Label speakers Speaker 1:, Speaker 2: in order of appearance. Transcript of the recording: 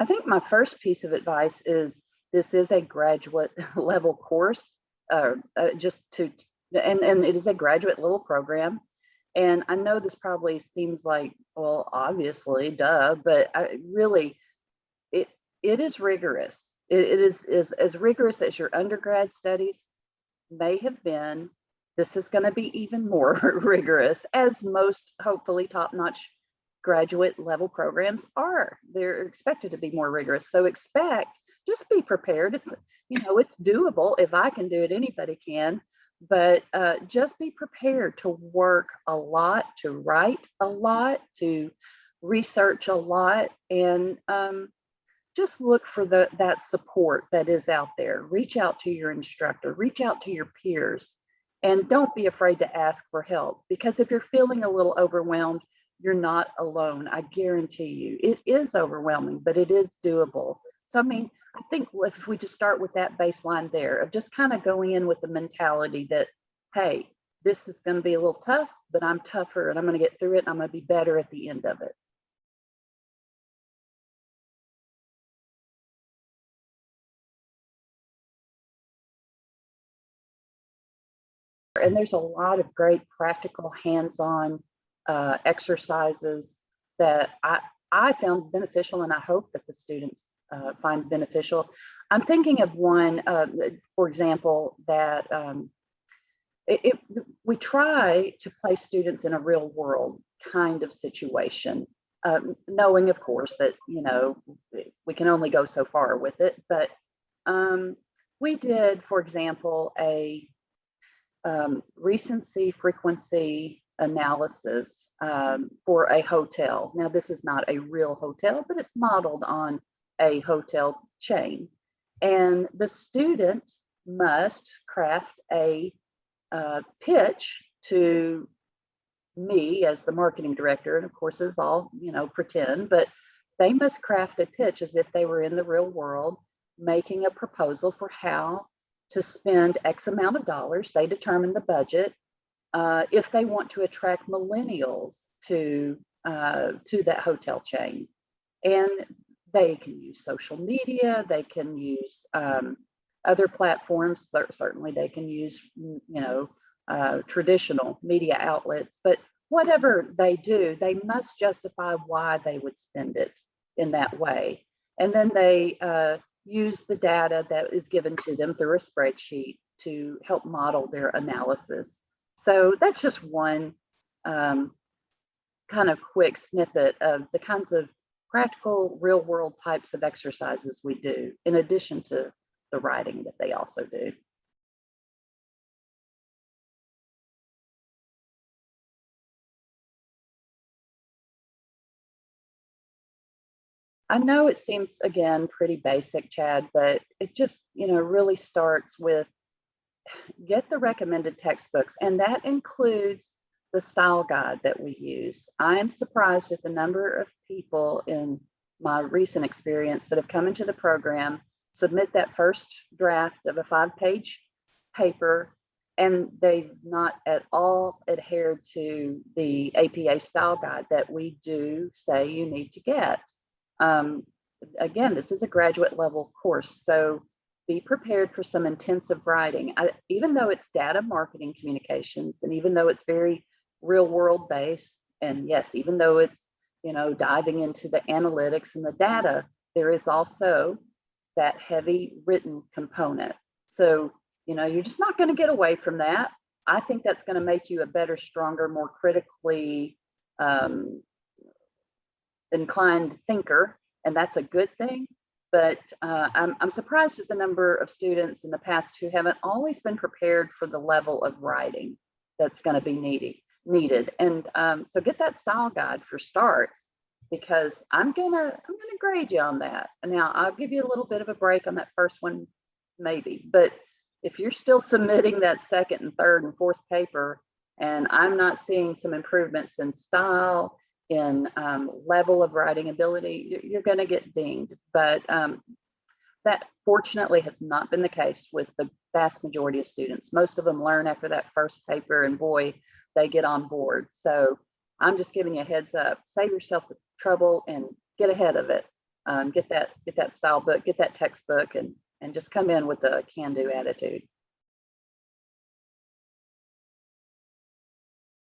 Speaker 1: I think my first piece of advice is this is a graduate level course, just to, and it is a graduate level program. And I know this probably seems like, well, obviously, duh, but it it is rigorous. It is as rigorous as your undergrad studies may have been. This is going to be even more rigorous, as most hopefully top-notch graduate level programs are. They're expected to be more rigorous. So just be prepared. It's doable. If I can do it, anybody can. But just be prepared to work a lot, to write a lot, to research a lot, and just look for that support that is out there. Reach out to your instructor, reach out to your peers, and don't be afraid to ask for help, because if you're feeling a little overwhelmed, you're not alone. I guarantee you, it is overwhelming, but it is doable. So, I mean, I think if we just start with that baseline there of just kind of going in with the mentality that, hey, this is going to be a little tough, but I'm tougher and I'm going to get through it. And I'm going to be better at the end of it. And there's a lot of great practical hands-on exercises that I found beneficial, and I hope that the students find beneficial. I'm thinking of one, for example, that we try to place students in a real world kind of situation, knowing, of course, that we can only go so far with it. But we did, for example, a recency frequency analysis for a hotel. Now, this is not a real hotel, but it's modeled on a hotel chain. And the student must craft a pitch to me as the marketing director. And of course, it's all, pretend, but they must craft a pitch as if they were in the real world, making a proposal for how to spend X amount of dollars. They determine the budget. If they want to attract millennials to that hotel chain, and they can use social media, they can use other platforms. Certainly, they can use traditional media outlets. But whatever they do, they must justify why they would spend it in that way, and then they use the data that is given to them through a spreadsheet to help model their analysis. So that's just one kind of quick snippet of the kinds of practical, real world types of exercises we do, in addition to the writing that they also do. I know it seems, again, pretty basic, Chad, but it just, really starts with get the recommended textbooks, and that includes the style guide that we use. I am surprised at the number of people in my recent experience that have come into the program, submit that first draft of a 5-page paper, and they've not at all adhered to the APA style guide that we do say you need to get. Again, this is a graduate level course, so be prepared for some intensive writing. Even though it's data marketing communications, and even though it's very real world based, and yes, even though it's, diving into the analytics and the data, there is also that heavy written component. So, you're just not going to get away from that. I think that's going to make you a better, stronger, more critically inclined thinker, and that's a good thing. But I'm surprised at the number of students in the past who haven't always been prepared for the level of writing that's going to be needed. And so get that style guide for starts, because I'm gonna grade you on that. And now I'll give you a little bit of a break on that first one, maybe. But if you're still submitting that second and third and fourth paper, and I'm not seeing some improvements in style, in level of writing ability, you're going to get dinged. But that fortunately has not been the case with the vast majority of students. Most of them learn after that first paper, and boy, they get on board. So I'm just giving you a heads up. Save yourself the trouble and get ahead of it. Get that style book, get that textbook, and just come in with a can-do attitude.